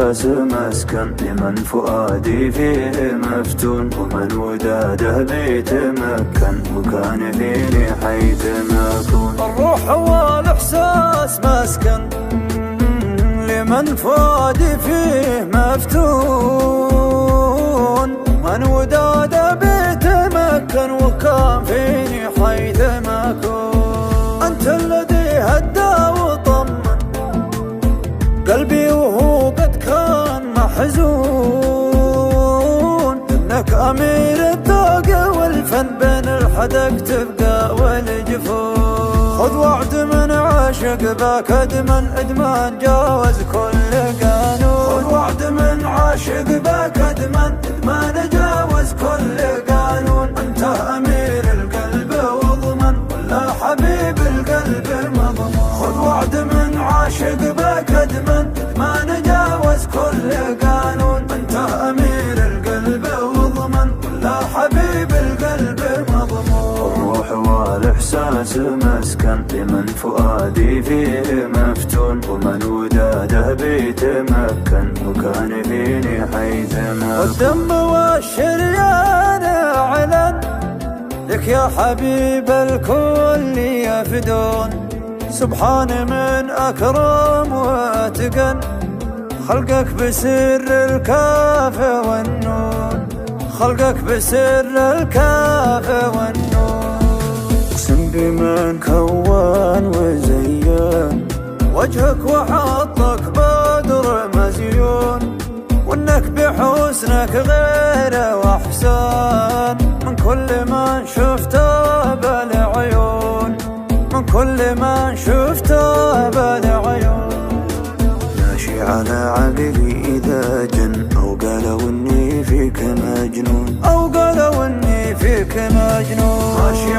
الإحساس مسكن لمن فؤادي فيه مفتون، ومن وداده بيتمكن وكان فيني حيث ما أكون. الروح والإحساس مسكن لمن فؤادي فيه مفتون، ومن وداده بيتمكن وكان فيني حيث ما أكون. أنت الذي هدى وطمن قلبي وهو قد كان محزون، إنك أمير الذوق والفن بين الحدق تبقى والجفون. خذ وعد من عاشق باك إدمان جاوز كل قانون. خذ وعد من عاشق باك إدمان جاوز كل قانون. أنت أمير القلب واضمن ولا حبيب القلب مضمون. خذ وعد من عاشق باك إدمان جاوز كل قانون. أنت أمير القلب واضمن ولا حبيب القلب مضمون. الروح والإحساس مسكن لمن فؤادي فيه مفتون، ومن وداده بيتمكن وكان فيني حيث ما أكون. والدم والشريان أعلن لك يا حبيب الكل يفدون. سبحان من أكرم واتقن خلقك بسر الكاف والنون. خلقك بسر الكاف والنون. اقسم بمن كون وزين وجهك وحطك بدر مزيون، وانك بحسنك غير واحسان من كل ما شفته بالعيون. من كل ما شفته بالعيون. ماشي على عقلي إذا جن أو قالوا إني فيك مجنون. أو قالوا إني فيك مجنون. ماشي